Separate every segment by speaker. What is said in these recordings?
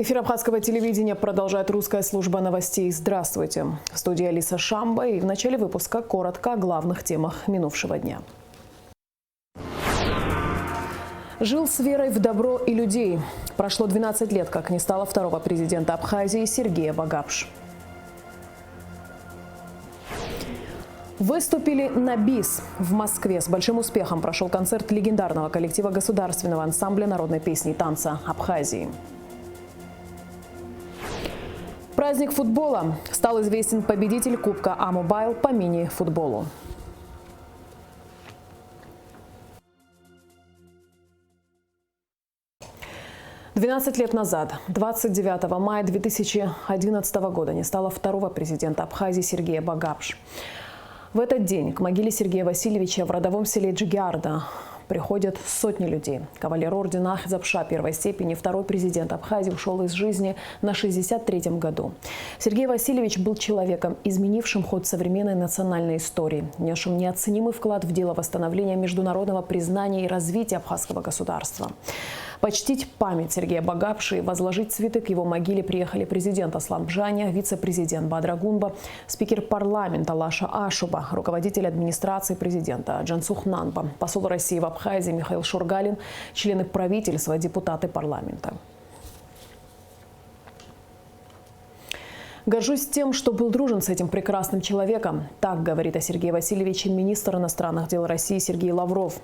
Speaker 1: Эфир абхазского телевидения продолжает русская служба новостей. Здравствуйте. В студии Алиса Шамба, и в начале выпуска коротко о главных темах минувшего дня. Жил с верой в добро и людей. Прошло 12 лет, как не стало второго президента Абхазии Сергея Багапш. Выступили на БИС. В Москве с большим успехом прошел концерт легендарного коллектива государственного ансамбля народной песни и танца Абхазии. Праздник футбола. Стал известен победитель Кубка А-Мобайл по мини-футболу. «12 лет назад, 29 мая 2011 года, не стало второго президента Абхазии Сергея Багапш. В этот день к могиле Сергея Васильевича в родовом селе Джигиарда приходят сотни людей. Кавалер ордена Ахзапша первой степени, второй президент Абхазии, ушел из жизни на 63-м году. Сергей Васильевич был человеком, изменившим ход современной национальной истории, внесшим неоценимый вклад в дело восстановления международного признания и развития абхазского государства. Почтить память Сергея Багапши и возложить цветы к его могиле приехали президент Аслан Бжаня, вице-президент Бадра Гунба, спикер парламента Лаша Ашуба, руководитель администрации президента Джансух Нанба, посол России в Абхазии Михаил Шургалин, члены правительства, депутаты парламента. «Горжусь тем, что был дружен с этим прекрасным человеком», – так говорит о Сергее Васильевиче министр иностранных дел России Сергей Лавров.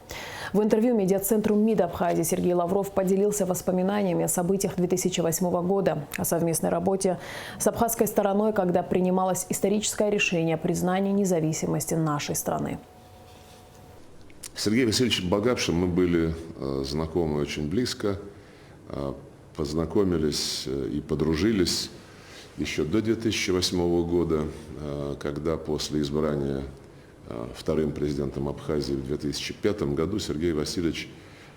Speaker 1: В интервью медиацентру МИД Абхазии Сергей Лавров поделился воспоминаниями о событиях 2008 года, о совместной работе с абхазской стороной, когда принималось историческое решение о признании независимости нашей страны.
Speaker 2: С Сергеем Васильевичем Багапшем мы были знакомы очень близко, познакомились и подружились еще до 2008 года, когда после избрания вторым президентом Абхазии в 2005 году Сергей Васильевич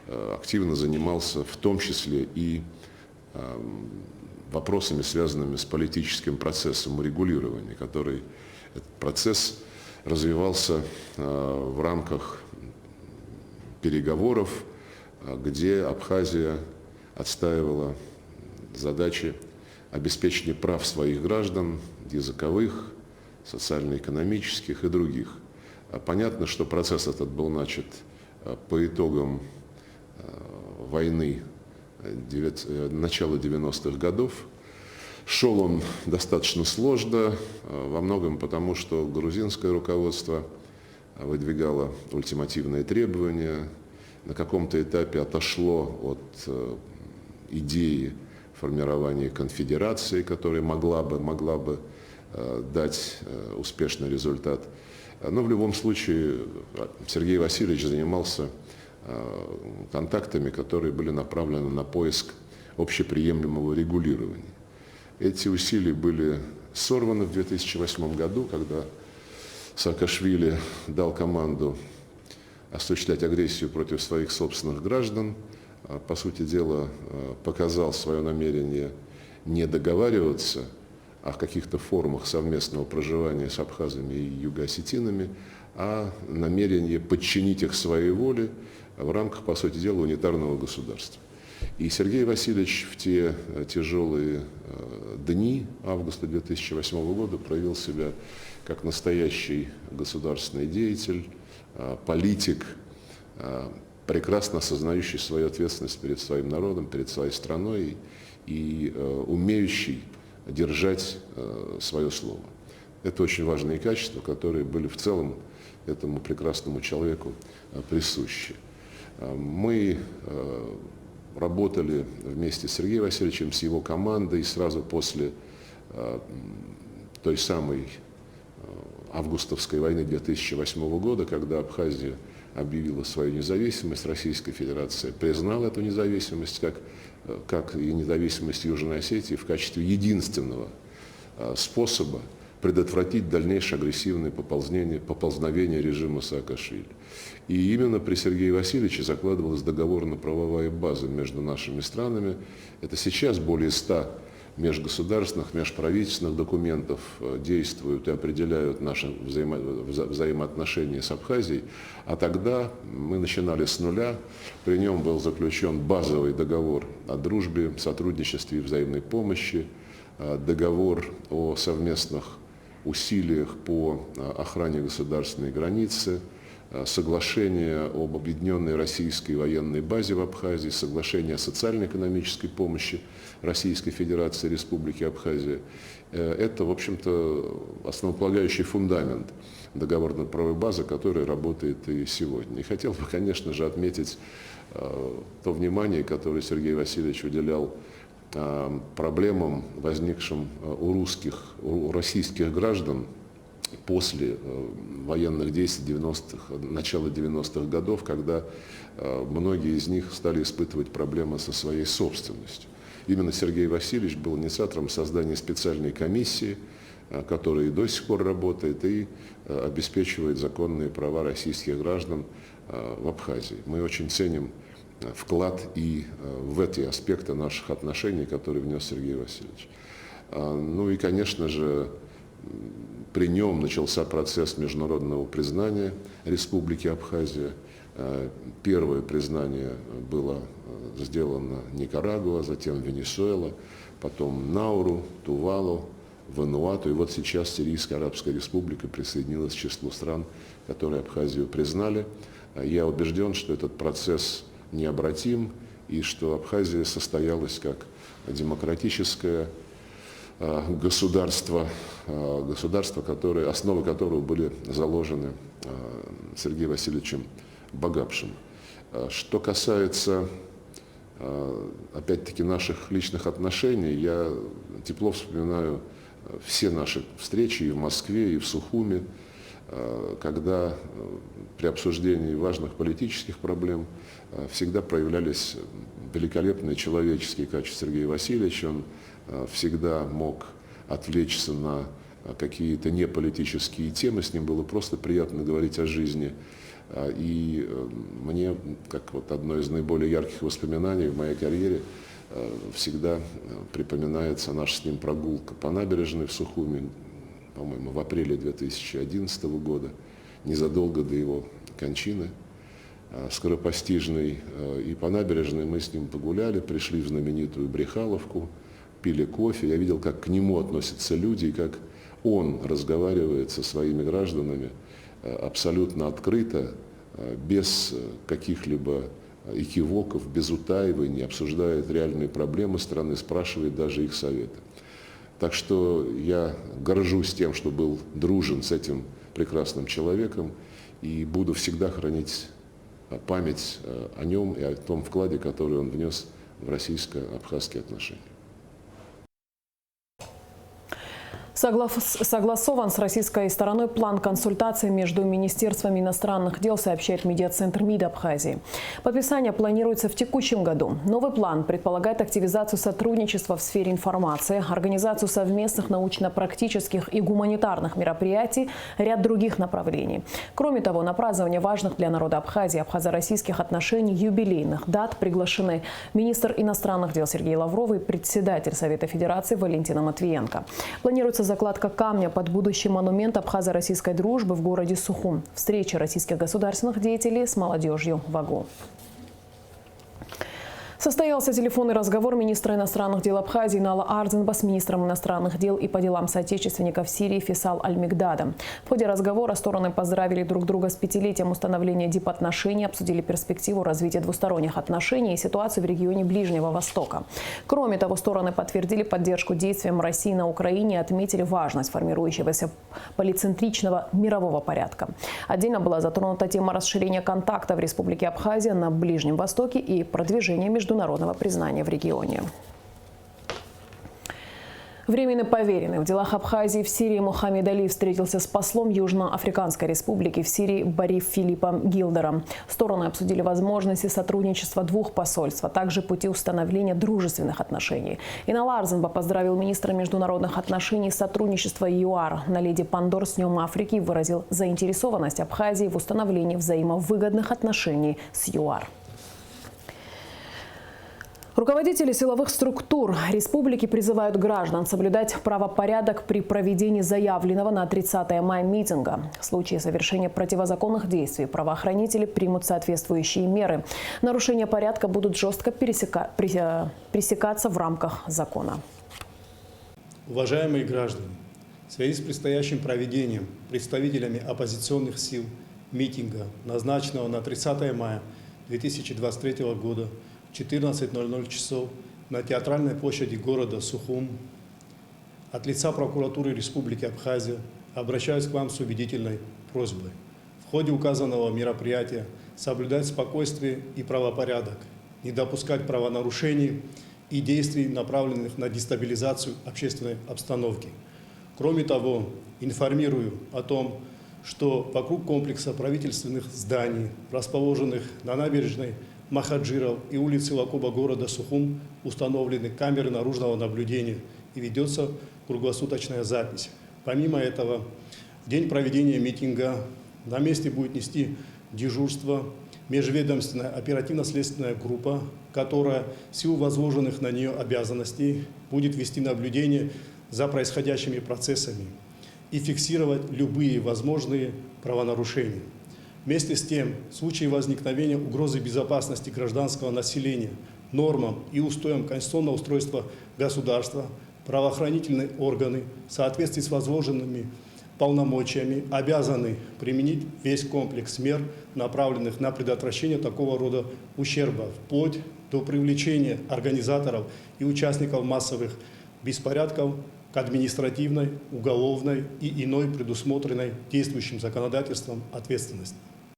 Speaker 2: активно занимался в том числе и вопросами, связанными с политическим процессом урегулирования, который этот процесс развивался в рамках переговоров, где Абхазия отстаивала задачи обеспечения прав своих граждан, языковых, социально-экономических и других. Понятно, что процесс этот был начат по итогам войны начала 90-х годов. Шел он достаточно сложно, во многом потому, что грузинское руководство выдвигало ультимативные требования, на каком-то этапе отошло от идеи формирования конфедерации, которая могла бы дать успешный результат. Но в любом случае Сергей Васильевич занимался контактами, которые были направлены на поиск общеприемлемого регулирования. Эти усилия были сорваны в 2008 году, когда Саакашвили дал команду осуществлять агрессию против своих собственных граждан. По сути дела, показал свое намерение не договариваться о каких-то формах совместного проживания с абхазами и юго-осетинами, а намерение подчинить их своей воле в рамках, по сути дела, унитарного государства. И Сергей Васильевич в те тяжелые дни августа 2008 года проявил себя как настоящий государственный деятель, политик, прекрасно осознающий свою ответственность перед своим народом, перед своей страной и умеющий держать свое слово. Это очень важные качества, которые были в целом этому прекрасному человеку присущи. Мы работали вместе с Сергеем Васильевичем, с его командой сразу после той самой августовской войны 2008 года, когда Абхазия объявила свою независимость, Российская Федерация признала эту независимость, как и независимость Южной Осетии, в качестве единственного способа предотвратить дальнейшее агрессивное поползновение режима Саакашвили. И именно при Сергее Васильевиче закладывалась договорно-правовая база между нашими странами. Это сейчас более 100 межгосударственных, межправительственных документов действуют и определяют наши взаимоотношения с Абхазией. А тогда мы начинали с нуля. При нем был заключен базовый договор о дружбе, сотрудничестве и взаимной помощи, договор о совместных усилиях по охране государственной границы, соглашение об объединенной российской военной базе в Абхазии, соглашение о социально-экономической помощи Российской Федерации и Республики Абхазия. Это, в общем-то, основополагающий фундамент договорно-правовой базы, которая работает и сегодня. И хотел бы, конечно же, отметить то внимание, которое Сергей Васильевич уделял проблемам, возникшим у российских граждан после военных действий начала 90-х годов, когда многие из них стали испытывать проблемы со своей собственностью. Именно Сергей Васильевич был инициатором создания специальной комиссии, которая и до сих пор работает и обеспечивает законные права российских граждан в Абхазии. Мы очень ценим вклад и в эти аспекты наших отношений, которые внес Сергей Васильевич. Ну и, конечно же, при нем начался процесс международного признания Республики Абхазия. Первое признание было сделано Никарагуа, затем Венесуэла, потом Науру, Тувалу, Вануату. И вот сейчас Сирийская Арабская Республика присоединилась к числу стран, которые Абхазию признали. Я убежден, что этот процесс необратим и что Абхазия состоялась как демократическое государство, основы которого были заложены Сергеем Васильевичем Багапшем. Что касается, опять-таки, наших личных отношений, я тепло вспоминаю все наши встречи и в Москве, и в Сухуми, когда при обсуждении важных политических проблем всегда проявлялись великолепные человеческие качества Сергея Васильевича. Он всегда мог отвлечься на какие-то неполитические темы, с ним было просто приятно говорить о жизни. И мне, как вот одно из наиболее ярких воспоминаний в моей карьере, всегда припоминается наша с ним прогулка по набережной в Сухуми, по-моему, в апреле 2011 года, незадолго до его кончины, скоропостижной. И по набережной мы с ним погуляли, пришли в знаменитую Брехаловку, пили кофе. Я видел, как к нему относятся люди, и как он разговаривает со своими гражданами абсолютно открыто, без каких-либо экивоков, без утаиваний, обсуждает реальные проблемы страны, спрашивает даже их советы. Так что я горжусь тем, что был дружен с этим прекрасным человеком, и буду всегда хранить память о нем и о том вкладе, который он внес в российско-абхазские отношения.
Speaker 1: Согласован с российской стороной план консультаций между Министерствами иностранных дел, сообщает медиацентр МИД Абхазии. Подписание планируется в текущем году. Новый план предполагает активизацию сотрудничества в сфере информации, организацию совместных научно-практических и гуманитарных мероприятий, ряд других направлений. Кроме того, на празднование важных для народа Абхазии абхазо-российских отношений юбилейных дат приглашены министр иностранных дел Сергей Лавров и председатель Совета Федерации Валентина Матвиенко. Планируется закладка камня под будущий монумент абхазо-российской дружбы в городе Сухум. Встреча российских государственных деятелей с молодежью в Агу. Состоялся телефонный разговор министра иностранных дел Абхазии Инала Ардзинба с министром иностранных дел и по делам соотечественников Сирии Фейсал Аль-Мигдадом. В ходе разговора стороны поздравили друг друга с 5-летием установления дипотношений, обсудили перспективу развития двусторонних отношений и ситуацию в регионе Ближнего Востока. Кроме того, стороны подтвердили поддержку действиям России на Украине и отметили важность формирующегося полицентричного мирового порядка. Отдельно была затронута тема расширения контактов в Республике Абхазия на Ближнем Востоке и продвижения международного признания в регионе. Временный поверенный в делах Абхазии в Сирии Мухаммед Али встретился с послом Южноафриканской республики в Сирии Бариф Филиппом Гилдером. Стороны обсудили возможности сотрудничества двух посольств, а также пути установления дружественных отношений. Инал Ардзинба поздравил министра международных отношений и сотрудничества ЮАР Наледи Пандор с Днем Африки и выразил заинтересованность Абхазии в установлении взаимовыгодных отношений с ЮАР. Руководители силовых структур республики призывают граждан соблюдать правопорядок при проведении заявленного на 30 мая митинга. В случае совершения противозаконных действий правоохранители примут соответствующие меры. Нарушения порядка будут жестко пресекаться в рамках закона.
Speaker 3: Уважаемые граждане, в связи с предстоящим проведением представителями оппозиционных сил митинга, назначенного на 30 мая 2023 года, 14:00 часов на театральной площади города Сухум, от лица прокуратуры Республики Абхазия обращаюсь к вам с убедительной просьбой. В ходе указанного мероприятия соблюдать спокойствие и правопорядок, не допускать правонарушений и действий, направленных на дестабилизацию общественной обстановки. Кроме того, информирую о том, что вокруг комплекса правительственных зданий, расположенных на набережной Махаджиров и улицы Лакоба города Сухум, установлены камеры наружного наблюдения и ведется круглосуточная запись. Помимо этого, в день проведения митинга на месте будет нести дежурство межведомственная оперативно-следственная группа, которая в силу возложенных на нее обязанностей будет вести наблюдение за происходящими процессами и фиксировать любые возможные правонарушения. Вместе с тем, в случае возникновения угрозы безопасности гражданского населения, нормам и устоям конституционного устройства государства, правоохранительные органы в соответствии с возложенными полномочиями обязаны применить весь комплекс мер, направленных на предотвращение такого рода ущерба, вплоть до привлечения организаторов и участников массовых беспорядков к административной, уголовной и иной предусмотренной действующим законодательством ответственности.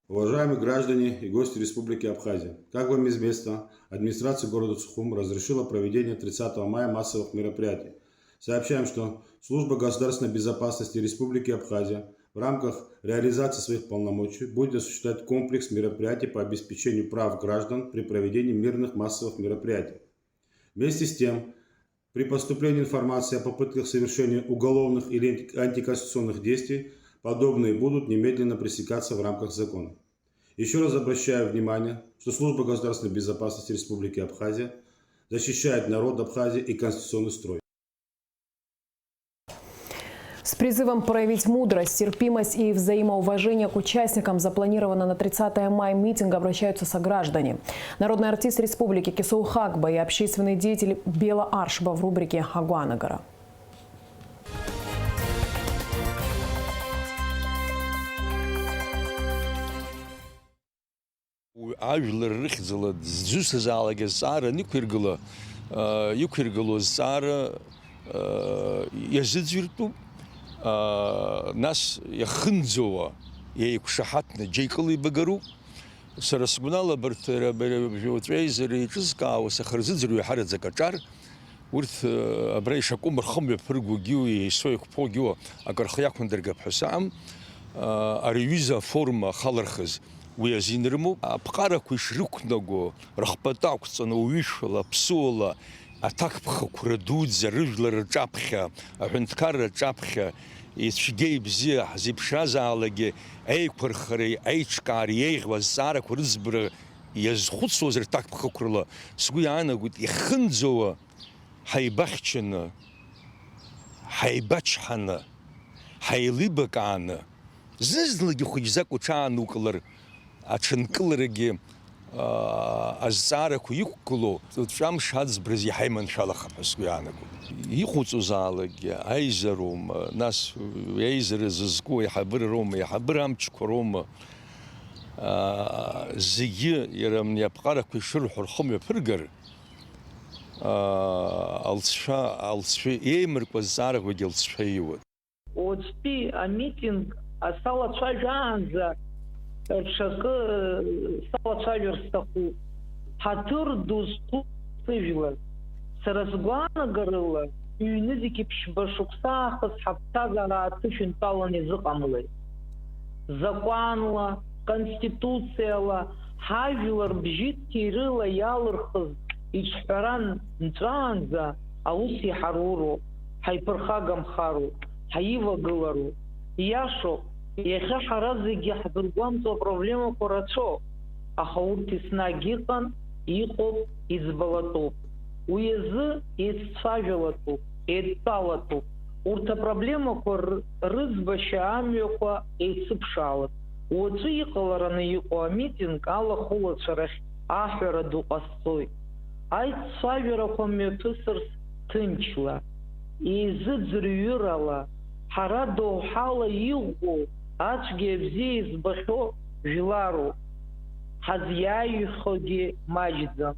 Speaker 4: Уважаемые граждане и гости Республики Абхазия, как вам известно, администрация города Сухум разрешила проведение 30 мая массовых мероприятий. Сообщаем, что Служба государственной безопасности Республики Абхазия в рамках реализации своих полномочий будет осуществлять комплекс мероприятий по обеспечению прав граждан при проведении мирных массовых мероприятий. Вместе с тем, при поступлении информации о попытках совершения уголовных или антиконституционных действий, подобные будут немедленно пресекаться в рамках закона. Еще раз обращаю внимание, что Служба государственной безопасности Республики Абхазия защищает народ Абхазии и конституционный строй.
Speaker 1: С призывом проявить мудрость, терпимость и взаимоуважение к участникам запланированного на 30 мая митинга обращаются сограждане. Народный артист республики Кесоу Хакба и общественный деятель Бела Аршба в рубрике «Агуанагара».
Speaker 5: Ажәлар рыхьӡала дзусазаалак азҵаара иқәиргыло азҵаара иазыӡырҩтәуп, нас иахынӡауа еиқәшаҳаҭны џьеикыла ибагаруп. Сара сгәанала абарҭ уаҵәеизара еиҿызкаауа сахарзыӡырҩы ҳараӡак аҿар, урҭ абра ишакәым рхымҩаԥыргогьы еисо еиқәԥогьы акыр рхы иақәындыргап ҳәа саам, ари аҩыза аформа ахалархыз уи азин рымоуп. Аԥҟарақәа ишрықәнаго рыхпату ақәҵаны уҩышәала, ԥсуала, аҭакԥхақәа дуӡӡа рыжәлар рҿаԥхьа, аҳәынҭқарра рҿаԥхьа ицәгьа ибзиа ҳзиԥшаазаалагьы еиқәырхареи, еиҿкаареи еиӷьу азҵаарақәа рыӡбара иазхәыцуаз рҭакԥхақәа рыла сгәы иаанагоит ихынӡауа ҳаибахьчаны, ҳаибачҳаны, ҳаилибакааны, зны-зынлагьы хәыҷӡак уҽаанукылар, аҽынкыларагьы азҵаарақәа иқәгыло ҵәамш аӡбраз иҳаиманшәалахап ҳәа сгәы иаанагоит. Иҟоуҵозаалакгьы аизароума, нас аизара зызку аиҳабырароума, аиҳабыра амчқәа роума, зегьы иара абни аԥҟарақәа ишырҳәо рхымҩаԥыргар, алҵшәа еимыркуа азҵаарақәагьы алҵшәа ииуат.
Speaker 6: Уаҵәтәи амитинг салацәажәаанӡа ҽакы салацәажәар сҭахуп. Ҳаҭыр ду зқәу сыжәлар. Сара сгәаанагарыла ҩны зегьы ԥшьба шықәса аахыс ҳаԥсҭазаара ааҭышәынтәалан изыҟамлеит. Закәанла, конституциала, ҳажәлар бжьыҭкеи рыла иалырхыз иҿҳәара нҵәаанӡа аус иҳаруроуп, ҳаиԥырхагамхароуп, ҳаивагылароуп. Иашоуп, иахьа ҳара зегьы ҳзыргәамҵуа апроблемақәа рацәоуп, аха урҭ еснагь иҟан, иҟоуп, иӡбалатәуп. уи азы еиццәажәалатәуп, еидтәалатәуп. Урҭ апроблемақәа рыӡбашьа амҩақәа еицыԥшаалап. Уаҵәы иҟалараны иҟоу амитинг алахәылацәарахь аҳәара ду ҟасҵоит. Аиццәажәарақәа мҩаԥысырц ҭынчла, еизыӡырҩырала, ҳара доуҳала иӷәӷәоу ацәгьа абзиа избахьоу жәларуп. Ҳазиааихьоугьы маҷӡам.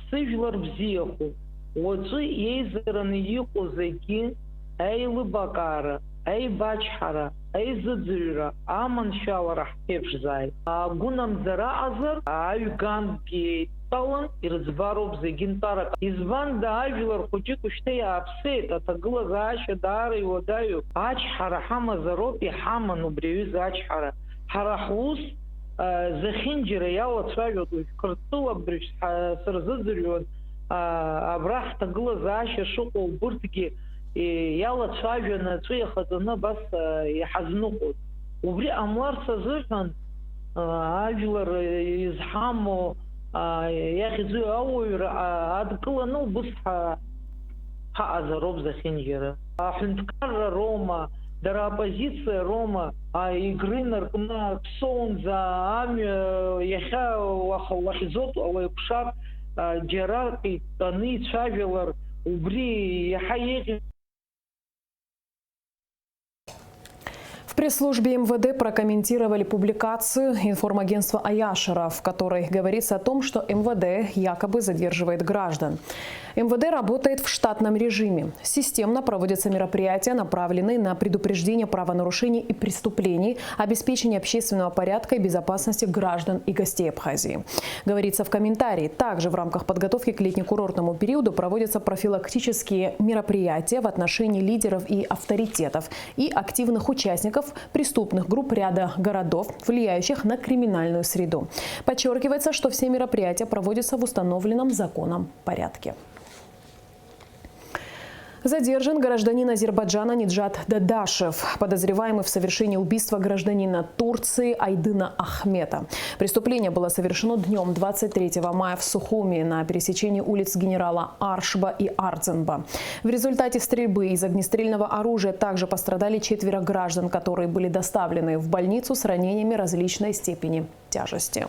Speaker 6: Сыжәлар бзиахәуп. Уаҵәы еизараны иҟоу зегьы еилыбакаара, еибачҳара, еизыӡырҩра, аманшәалара ҳԥеиԥшзааит. Агәынамӡара аҟазар, аҩгангьы еидтәалан ирыӡбароуп зегьы нтәарак. Избанда ажәлар хәыҷык ушьҭа иааԥсеит, аҭагылазаашьа даара иуадаҩуп. Ачҳара ҳамазароуп, иҳаман убри аҩыза ачҳара. Ҳара ҳус зехьынџьара иалацәажәоит, Қырҭтәылабыржә сырзыӡырҩуан, абра ҳҭагылазаашьа шыҟоу убырҭгьы иалацәажәаны аҵәы иахаҵаны абас иҳазныҟәоит. Убри ҟамларц азыҳәан ажәлар изҳамоу иахьӡу ауаҩра адкыланы убыс ҳаҟазароуп зехьынџьара. Аҳәынҭқарра роума, дара апозициа роума, игры наркны ԥсоунӡа амҩа иахьа уахьӡоуп ауаҩқәшар џьара итәаны ицәажәалар, убри иаҳа еиӷьу.
Speaker 1: В пресс-службе МВД прокомментировали публикацию информагентства Аяшера, в которой говорится о том, что МВД якобы задерживает граждан. МВД работает в штатном режиме. Системно проводятся мероприятия, направленные на предупреждение правонарушений и преступлений, обеспечение общественного порядка и безопасности граждан и гостей Абхазии. Говорится в комментарии. Также в рамках подготовки к летне-курортному периоду проводятся профилактические мероприятия в отношении лидеров и авторитетов и активных участников преступных групп ряда городов, влияющих на криминальную среду. Подчеркивается, что все мероприятия проводятся в установленном законом порядке. Задержан гражданин Азербайджана Ниджат Дадашев, подозреваемый в совершении убийства гражданина Турции Айдына Ахмета. Преступление было совершено днем 23 мая в Сухуми на пересечении улиц генерала Аршба и Ардзенба. В результате стрельбы из огнестрельного оружия также пострадали 4 граждан, которые были доставлены в больницу с ранениями различной степени тяжести.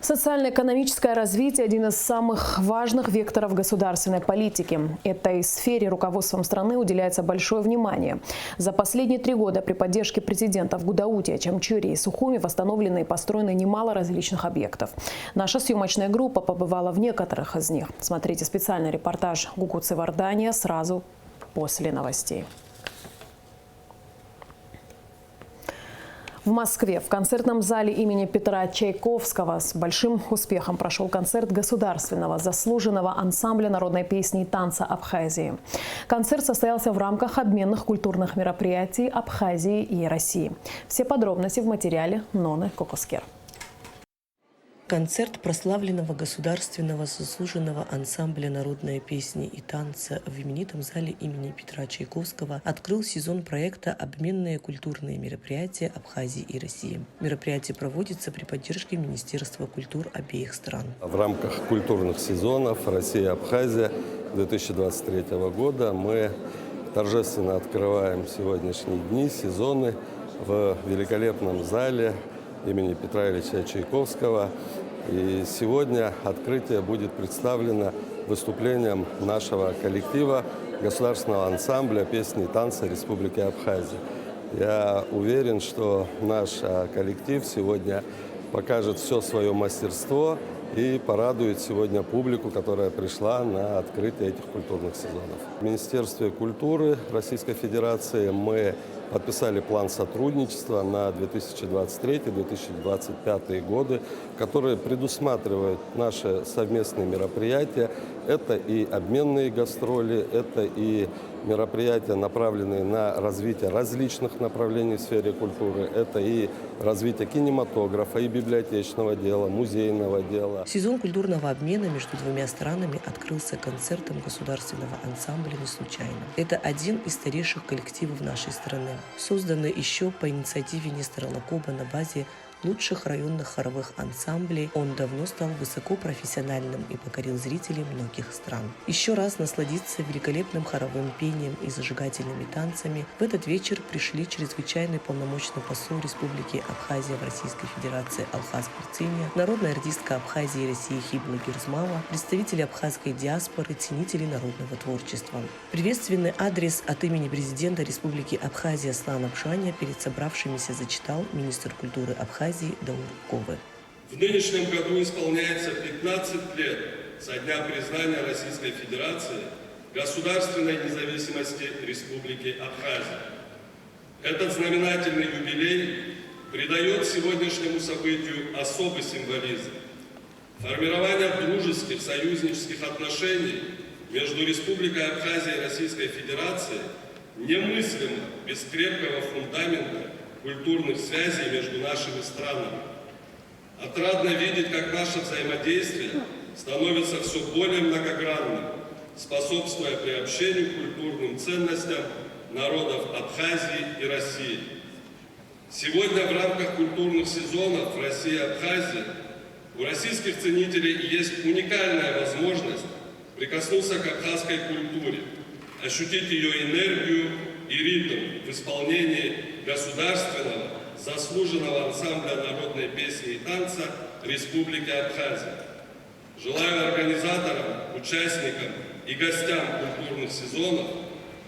Speaker 1: Социально-экономическое развитие – один из самых важных векторов государственной политики. Этой сфере руководством страны уделяется большое внимание. За последние 3 года при поддержке президентов Гудаутия, Чамчури и Сухуми восстановлены и построены немало различных объектов. Наша съемочная группа побывала в некоторых из них. Смотрите специальный репортаж Гукуцы Вардания сразу после новостей. В Москве в концертном зале имени Петра Чайковского с большим успехом прошел концерт государственного заслуженного ансамбля народной песни и танца Абхазии. Концерт состоялся в рамках обменных культурных мероприятий Абхазии и России. Все подробности в материале Ноны Кокоскер.
Speaker 7: Концерт прославленного государственного заслуженного ансамбля народной песни и танца в именитом зале имени Петра Чайковского открыл сезон проекта «Обменные культурные мероприятия Абхазии и России». Мероприятие проводится при поддержке Министерства культур обеих стран.
Speaker 8: В рамках культурных сезонов Россия-Абхазия 2023 года мы торжественно открываем сегодняшние дни, сезоны в великолепном зале имени Петра Ильича Чайковского. И сегодня открытие будет представлено выступлением нашего коллектива государственного ансамбля песни и танца Республики Абхазия. Я уверен, что наш коллектив сегодня покажет все свое мастерство и порадует сегодня публику, которая пришла на открытие этих культурных сезонов. В Министерстве культуры Российской Федерации мы подписали план сотрудничества на 2023-2025 годы, которые предусматривают наши совместные мероприятия. Это и обменные гастроли, это и мероприятия, направленные на развитие различных направлений в сфере культуры. Это и развитие кинематографа, и библиотечного дела, музейного дела.
Speaker 7: Сезон культурного обмена между двумя странами открылся концертом государственного ансамбля не случайно. Это один из старейших коллективов нашей страны, созданный еще по инициативе Нестора Лакоба на базе лучших районных хоровых ансамблей, он давно стал высокопрофессиональным и покорил зрителей многих стран. Еще раз насладиться великолепным хоровым пением и зажигательными танцами в этот вечер пришли чрезвычайный полномочный посол Республики Абхазия в Российской Федерации Алхаз Перциня, народная артистка Абхазии и России Хибла Герзмава, представители абхазской диаспоры, ценители народного творчества. Приветственный адрес от имени президента Республики Абхазия Аслана Абшаня перед собравшимися зачитал министр культуры Абхазии Даур Ковы.
Speaker 8: В нынешнем году исполняется 15 лет со дня признания Российской Федерации государственной независимости Республики Абхазия. Этот знаменательный юбилей придает сегодняшнему событию особый символизм. Формирование дружеских, союзнических отношений между Республикой Абхазия и Российской Федерацией немыслимо без крепкого фундамента культурных связей между нашими странами. Отрадно видеть, как наше взаимодействие становится все более многогранным, способствуя приобщению к культурным ценностям народов Абхазии и России. Сегодня в рамках культурных сезонов в России и Абхазии у российских ценителей есть уникальная возможность прикоснуться к абхазской культуре, ощутить ее энергию и ритм в исполнении государственного, заслуженного ансамбля народной песни и танца Республики Абхазия. Желаю организаторам, участникам и гостям культурных сезонов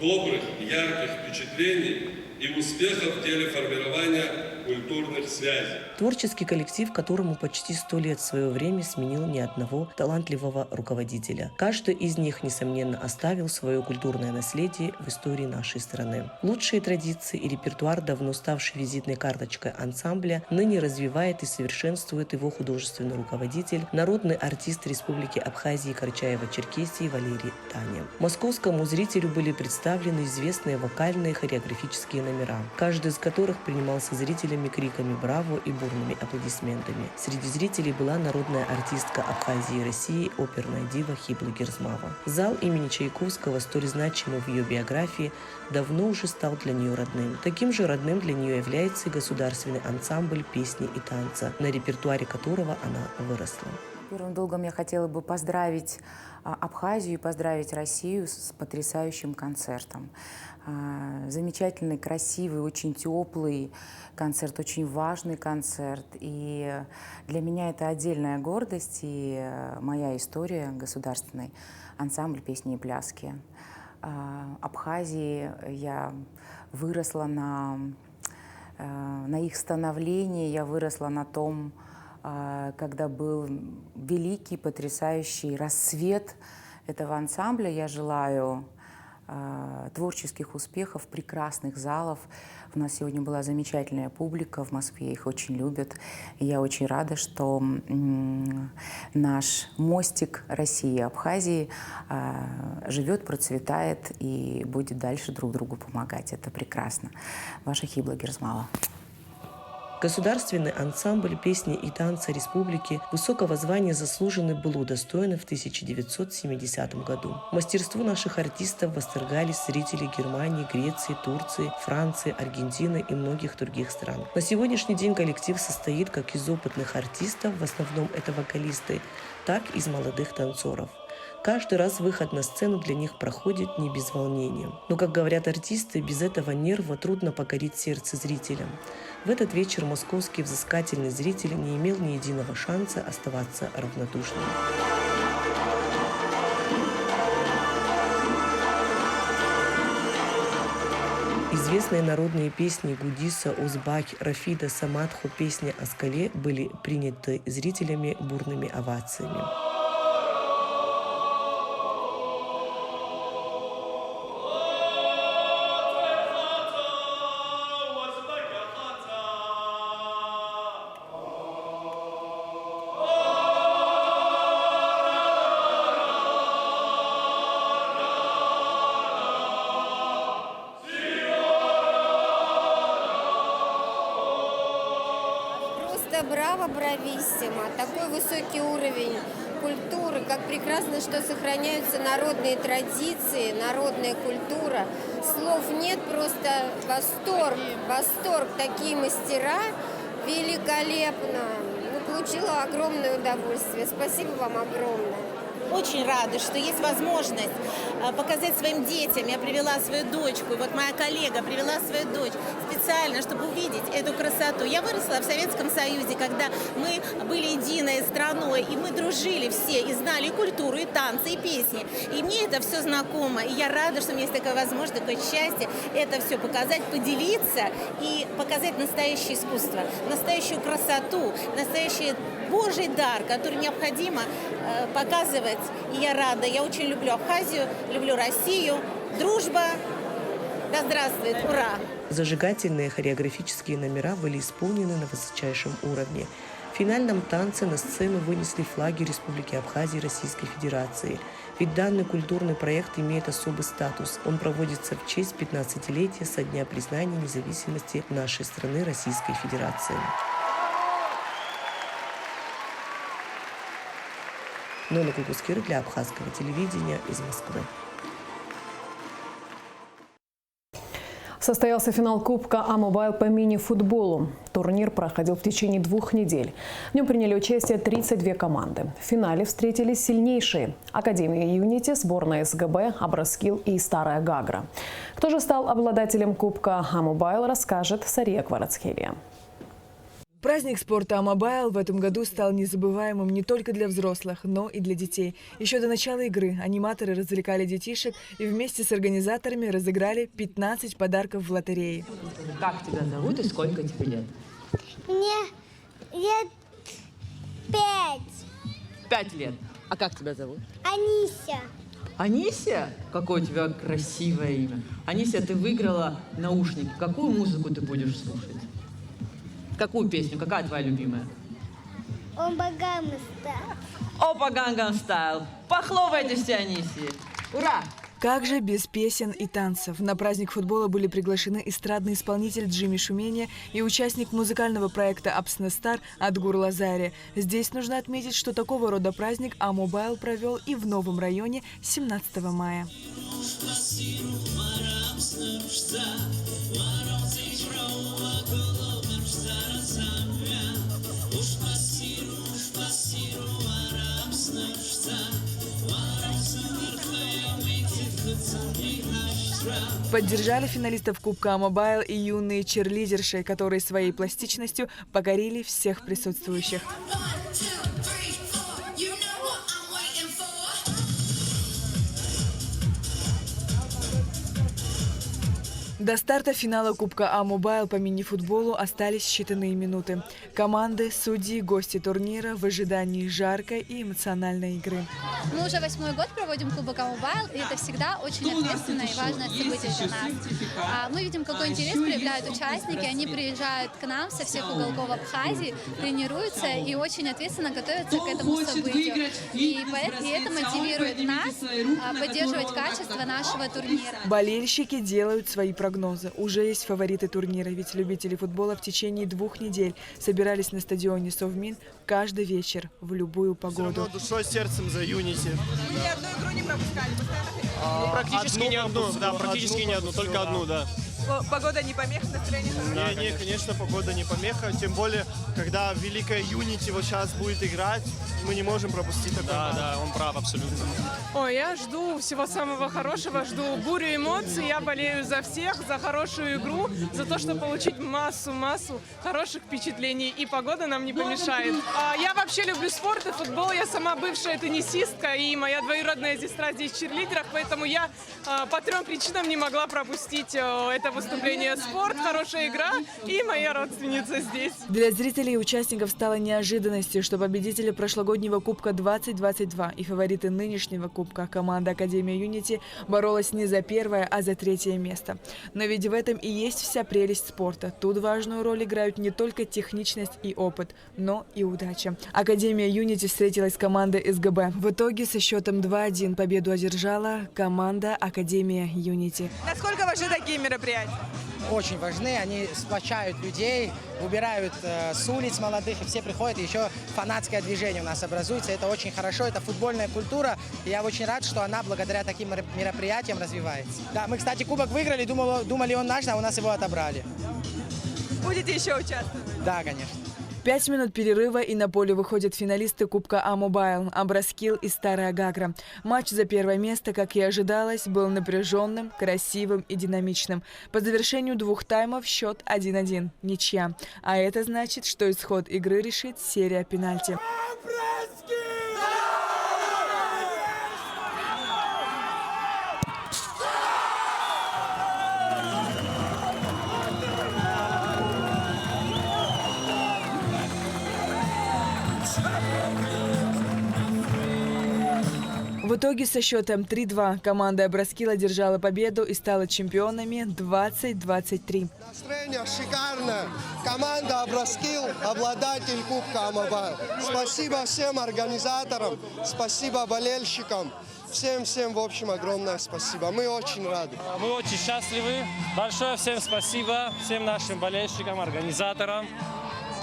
Speaker 8: добрых и ярких впечатлений и успехов в деле формирования культурных связей.
Speaker 7: Творческий коллектив, которому почти 100 лет в свое время сменил ни одного талантливого руководителя. Каждый из них, несомненно, оставил свое культурное наследие в истории нашей страны. Лучшие традиции и репертуар, давно ставший визитной карточкой ансамбля, ныне развивает и совершенствует его художественный руководитель, народный артист Республики Абхазии и Карачаево-Черкесии Валерий Таня. Московскому зрителю были представлены известные вокальные хореографические номера, каждый из которых принимался зрителями криками «Браво!» и бурными аплодисментами. Среди зрителей была народная артистка Абхазии и России, оперная дива Хибла Герзмава. Зал имени Чайковского, столь значимый в ее биографии, давно уже стал для нее родным. Таким же родным для нее является и государственный ансамбль песни и танца, на репертуаре которого она выросла.
Speaker 9: Первым долгом я хотела бы поздравить Абхазию и поздравить Россию с потрясающим концертом. Замечательный, красивый, очень теплый концерт, очень важный концерт. И для меня это отдельная гордость и моя история государственной ансамбль песни и пляски. Абхазии я выросла на их становлении, я выросла на том, когда был великий, потрясающий рассвет этого ансамбля. Я желаю творческих успехов, прекрасных залов. У нас сегодня была замечательная публика в Москве, их очень любят. И я очень рада, что наш мостик России и Абхазии живет, процветает и будет дальше друг другу помогать. Это прекрасно. Ваша Хибла Герзмава.
Speaker 7: Государственный ансамбль песни и танца Республики высокого звания заслуженный был удостоен в 1970 году. Мастерству наших артистов восторгались зрители Германии, Греции, Турции, Франции, Аргентины и многих других стран. На сегодняшний день коллектив состоит как из опытных артистов, в основном это вокалисты, так и из молодых танцоров. Каждый раз выход на сцену для них проходит не без волнения. Но, как говорят артисты, без этого нерва трудно покорить сердце зрителям. В этот вечер московский взыскательный зритель не имел ни единого шанса оставаться равнодушным. Известные народные песни Гудиса, Узбак, Рафида, Самадху, песня о скале были приняты зрителями бурными овациями.
Speaker 10: Браво, брависсимо! Такой высокий уровень культуры, как прекрасно, что сохраняются народные традиции, народная культура. Слов нет, просто восторг, восторг. Такие мастера, Великолепно. Ну, получила огромное удовольствие. Спасибо вам огромное.
Speaker 11: Очень рада, что есть возможность показать своим детям. Я привела свою дочку, вот моя коллега привела свою дочь специально, чтобы увидеть эту красоту. Я выросла в Советском Союзе, когда мы были единой страной, и мы дружили все, и знали и культуру, и танцы, и песни. И мне это все знакомо, и я рада, что у меня есть такая возможность, такое счастье это все показать, поделиться и показать настоящее искусство, настоящую красоту, настоящий Божий дар, который необходимо показывать. И я рада, я очень люблю Абхазию, люблю Россию. Дружба, да здравствует, ура!
Speaker 7: Зажигательные хореографические номера были исполнены на высочайшем уровне. В финальном танце на сцену вынесли флаги Республики Абхазия и Российской Федерации. Ведь данный культурный проект имеет особый статус. Он проводится в честь 15-летия со дня признания независимости нашей страны Российской Федерации. Нона Кукускир для абхазского телевидения из Москвы.
Speaker 1: Состоялся финал Кубка А-Мобайл по мини-футболу. Турнир проходил в течение 2 недель. В нем приняли участие 32 команды. В финале встретились сильнейшие – Академия Юнити, сборная СГБ, Абраскил и Старая Гагра. Кто же стал обладателем Кубка А-Мобайл, расскажет Сария Кварацхелия.
Speaker 12: Праздник спорта А-Мобайл в этом году стал незабываемым не только для взрослых, но и для детей. Еще до начала игры аниматоры развлекали детишек и вместе с организаторами разыграли 15 подарков в лотерее.
Speaker 13: Как тебя зовут и сколько тебе лет?
Speaker 14: Мне лет 5.
Speaker 13: 5 лет. А как тебя зовут?
Speaker 14: Анися.
Speaker 13: Анися? Какое у тебя красивое имя. Анися, ты выиграла наушники. Какую музыку ты будешь слушать? Какую песню? Какая твоя любимая?
Speaker 14: Опа Гангнам Стайл.
Speaker 13: Опа Гангнам Стайл. Похлопайте все Анисии. Ура!
Speaker 12: Как же без песен и танцев? На праздник футбола были приглашены эстрадный исполнитель Джимми Шумения и участник музыкального проекта «Апснестар» Адгур Лазари. Здесь нужно отметить, что такого рода праздник А-Мобайл провел и в новом районе 17 мая. Поддержали финалистов Кубка А-Мобайл и юные черлидерши, которые своей пластичностью покорили всех присутствующих. До старта финала Кубка А-Мобайл по мини-футболу остались считанные минуты. Команды, судьи, гости турнира в ожидании жаркой и эмоциональной игры.
Speaker 15: Мы уже 8-й год проводим Кубок А-Мобайл, и это всегда очень ответственное и важное событие для нас. Мы видим, какой интерес проявляют участники. Они приезжают к нам со всех уголков Абхазии, тренируются и очень ответственно готовятся к этому событию. И это мотивирует нас поддерживать качество нашего турнира.
Speaker 12: Болельщики делают свои прогнозы. Уже есть фавориты турнира, ведь любители футбола в течение 2 недель собирались на стадионе Совмин каждый вечер в любую погоду.
Speaker 16: Все равно душой, сердцем за Юнити.
Speaker 17: Ни одну игру не пропускали?
Speaker 16: Практически не одну, да, практически не одну, только одну, да.
Speaker 17: Погода не помеха, настроение хорошее?
Speaker 16: Не, конечно, погода не помеха, тем более, когда Великая Юнити вот сейчас будет играть, мы не можем пропустить такое. Да, он прав абсолютно.
Speaker 17: Ой, я жду всего самого хорошего, жду бурю эмоций, я болею за всех, за хорошую игру, за то, чтобы получить массу хороших впечатлений, и погода нам не помешает. Я вообще люблю спорт и футбол, я сама бывшая теннисистка, и моя двоюродная сестра здесь в черлидерах, поэтому я по 3 причинам не могла пропустить это выступление. Спорт, хорошая игра и моя родственница здесь.
Speaker 12: Для зрителей и участников стало неожиданностью, что победители прошлогоднего Кубка 2022 и фавориты нынешнего Кубка команда Академия Юнити боролась не за 1-е, а за 3-е место. Но ведь в этом и есть вся прелесть спорта. Тут важную роль играют не только техничность и опыт, но и удача. Академия Юнити встретилась с командой СГБ. В итоге со счетом 2-1 победу одержала команда Академия Юнити.
Speaker 17: Насколько важны такие мероприятия?
Speaker 18: Очень важны, они сплочают людей, убирают с улиц молодых, и все приходят, и еще фанатское движение у нас образуется, это очень хорошо, это футбольная культура, и я очень рад, что она благодаря таким мероприятиям развивается. Да, мы, кстати, кубок выиграли, думали он наш, а у нас его отобрали.
Speaker 17: Будете еще участвовать?
Speaker 18: Да, конечно.
Speaker 12: 5 минут перерыва, и на поле выходят финалисты Кубка А-Мобайл – Абраскил и Старая Гагра. Матч за первое место, как и ожидалось, был напряженным, красивым и динамичным. По завершению 2 таймов счет 1-1 – ничья. А это значит, что исход игры решит серия пенальти. В итоге со счетом 3-2 команда Абраскил одержала победу и стала чемпионами 20-23.
Speaker 19: Настроение шикарное. Команда Абраскил – обладатель Кубка А-Мобайл. Спасибо всем организаторам, спасибо болельщикам. Всем, в общем, огромное спасибо. Мы очень рады.
Speaker 20: Мы очень счастливы. Большое всем спасибо, всем нашим болельщикам, организаторам.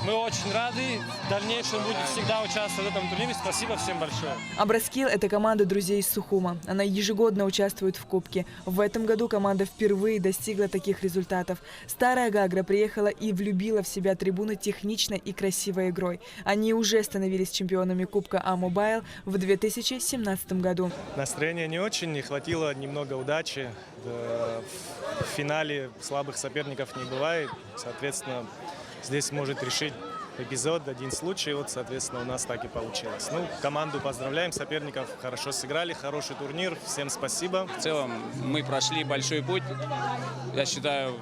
Speaker 20: Мы очень рады. В дальнейшем будем всегда участвовать в этом турнире. Спасибо всем большое.
Speaker 12: Абраскил – это команда друзей из Сухума. Она ежегодно участвует в Кубке. В этом году команда впервые достигла таких результатов. Старая Гагра приехала и влюбила в себя трибуны техничной и красивой игрой. Они уже становились чемпионами Кубка А-Мобайл в 2017 году.
Speaker 16: Настроение не очень, не хватило немного удачи. В финале слабых соперников не бывает. Соответственно, здесь может решить эпизод, один случай. Вот, соответственно, у нас так и получилось. Ну, команду поздравляем, соперников хорошо сыграли, хороший турнир. Всем спасибо.
Speaker 21: В целом мы прошли большой путь. Я считаю,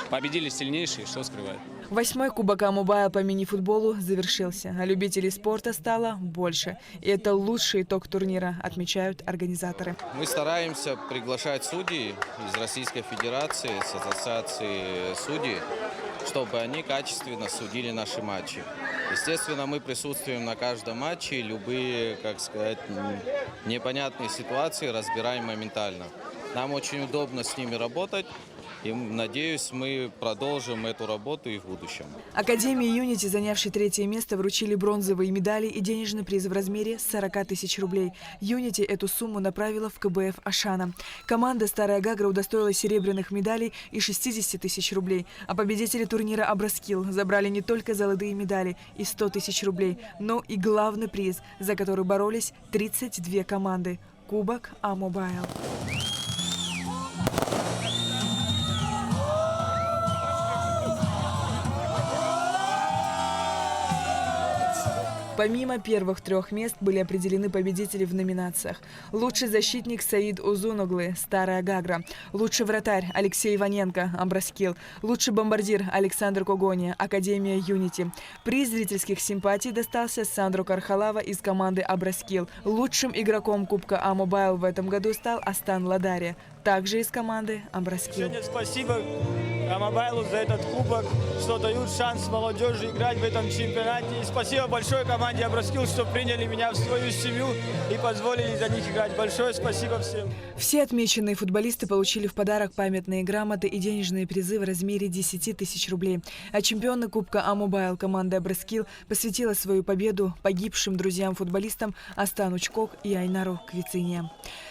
Speaker 21: победили сильнейшие, что скрывать.
Speaker 12: 8-й Кубок А-Мобайл по мини-футболу завершился, а любителей спорта стало больше. И это лучший итог турнира, отмечают организаторы.
Speaker 22: Мы стараемся приглашать судей из Российской Федерации, с ассоциации судей, чтобы они качественно судили наши матчи. Естественно, мы присутствуем на каждом матче, и любые, как сказать, непонятные ситуации разбираем моментально. Нам очень удобно с ними работать. И, надеюсь, мы продолжим эту работу и в будущем.
Speaker 12: Академии Юнити, занявшей 3-е место, вручили бронзовые медали и денежный приз в размере 40 тысяч рублей. Юнити эту сумму направила в КБФ Ашана. Команда Старая Гагра удостоилась серебряных медалей и 60 тысяч рублей. А победители турнира Абраскил забрали не только золотые медали и 100 тысяч рублей, но и главный приз, за который боролись 32 команды – Кубок А-Мобайл. Помимо первых 3 мест были определены победители в номинациях. Лучший защитник Саид Узуноглы, Старая Гагра. Лучший вратарь Алексей Иваненко, Абраскил. Лучший бомбардир Александр Когония, Академия Юнити. Приз зрительских симпатий достался Сандро Кархалава из команды Абраскил. Лучшим игроком Кубка А-Мобайл в этом году стал Астан Ладария, также из команды Абраскил.
Speaker 20: Спасибо А-Мобайлу за этот кубок, что дают шанс молодежи играть в этом чемпионате. И спасибо большое команде Абраскил, что приняли меня в свою семью и позволили за них играть. Большое спасибо всем.
Speaker 12: Все отмеченные футболисты получили в подарок памятные грамоты и денежные призы в размере 10 тысяч рублей. А чемпионы Кубка А-Мобайл команда Абраскил посвятила свою победу погибшим друзьям-футболистам Астану Чкок и Айнару Квицине.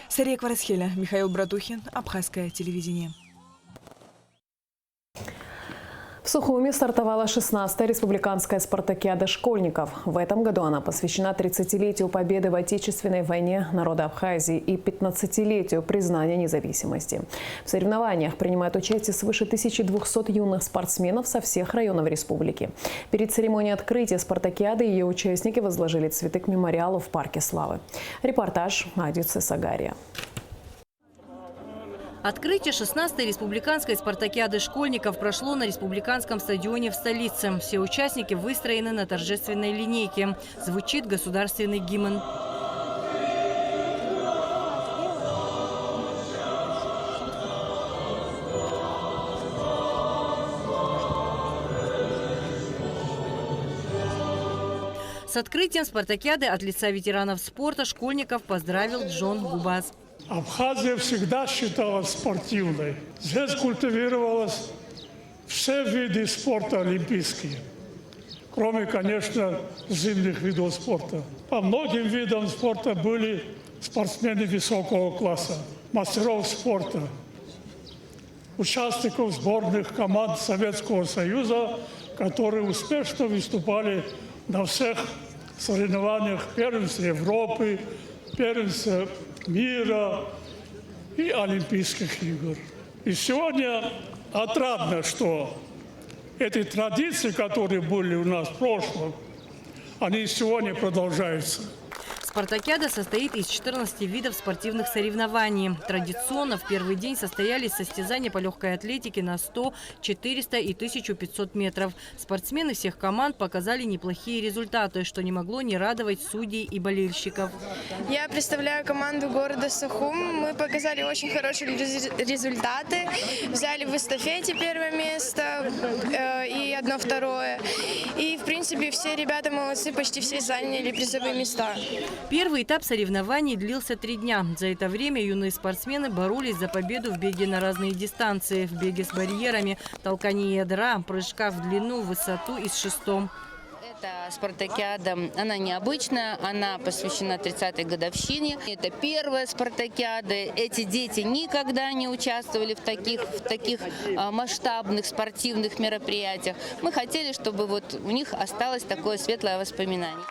Speaker 12: Сария Кварасхеля, Михаил Братухин, Абхазское телевидение.
Speaker 1: В Сухуме стартовала 16-я республиканская спартакиада школьников. В этом году она посвящена 30-летию победы в Отечественной войне народа Абхазии и 15-летию признания независимости. В соревнованиях принимают участие свыше 1200 юных спортсменов со всех районов республики. Перед церемонией открытия спартакиады ее участники возложили цветы к мемориалу в Парке Славы. Репортаж Адицы Сагария.
Speaker 23: Открытие 16-й республиканской спартакиады школьников прошло на республиканском стадионе в столице. Все участники выстроены на торжественной линейке. Звучит государственный гимн. С открытием спартакиады от лица ветеранов спорта школьников поздравил Джон Губас.
Speaker 24: Абхазия всегда считалась спортивной. Здесь культивировалось все виды спорта олимпийские, кроме, конечно, зимних видов спорта. По многим видам спорта были спортсмены высокого класса, мастеров спорта, участников сборных команд Советского Союза которые успешно выступали на всех соревнованиях первенства Европы, первенства мира и Олимпийских игр. И сегодня отрадно, что эти традиции, которые были у нас в прошлом, они сегодня продолжаются.
Speaker 23: Спартакиада состоит из 14 видов спортивных соревнований. Традиционно в первый день состоялись состязания по легкой атлетике на 100, 400 и 1500 метров. Спортсмены всех команд показали неплохие результаты, что не могло не радовать судей и болельщиков.
Speaker 2: Я представляю команду города Сухум. Мы показали очень хорошие результаты. Взяли в эстафете первое место и одно второе. И, в принципе, все ребята молодцы, почти все заняли призовые места.
Speaker 23: Первый этап соревнований длился 3 дня. За это время юные спортсмены боролись за победу в беге на разные дистанции, в беге с барьерами, толкании ядра, прыжках в длину, в высоту и с шестом.
Speaker 3: Эта спартакиада, она необычная, она посвящена 30-й годовщине. Это первая спартакиада. Эти дети никогда не участвовали в таких масштабных спортивных мероприятиях. Мы хотели, чтобы вот у них осталось такое светлое воспоминание.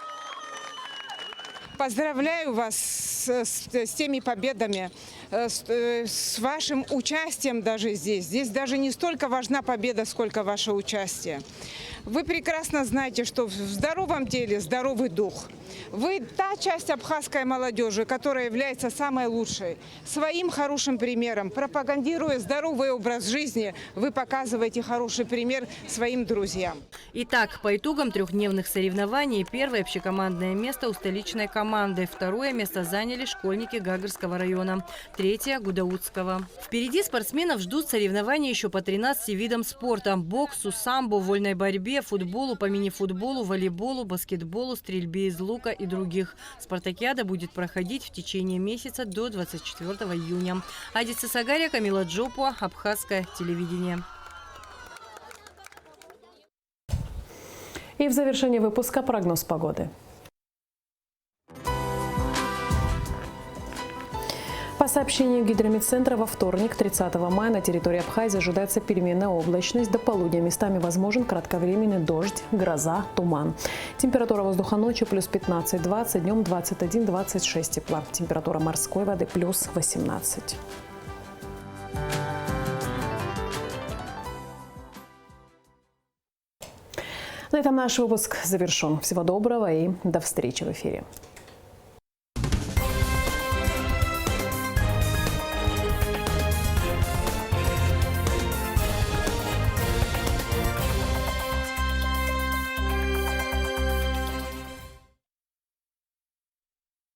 Speaker 4: Поздравляю вас с теми победами, с вашим участием даже здесь. Здесь даже не столько важна победа, сколько ваше участие. Вы прекрасно знаете, что в здоровом теле здоровый дух. Вы та часть абхазской молодежи, которая является самой лучшей. Своим хорошим примером, пропагандируя здоровый образ жизни, вы показываете хороший пример своим друзьям.
Speaker 23: Итак, по итогам 3-дневных соревнований первое общекомандное место у столичной команды. Второе место заняли школьники Гагарского района. Третье – Гудаутского. Впереди спортсменов ждут соревнования еще по 13 видам спорта. Боксу, самбо, вольной борьбе, футболу, по мини-футболу, волейболу, баскетболу, стрельбе из лука и других. Спартакиада будет проходить в течение месяца до 24 июня. Адиса Сагария, Камила Джопуа, Абхазское телевидение.
Speaker 1: И в завершении выпуска прогноз погоды. По сообщению Гидромедцентра, во вторник, 30 мая, на территории Абхазии ожидается переменная облачность. До полудня местами возможен кратковременный дождь, гроза, туман. Температура воздуха ночью плюс 15-20, днем 21-26 тепла. Температура морской воды плюс 18. На этом наш выпуск завершен. Всего доброго и до встречи в эфире.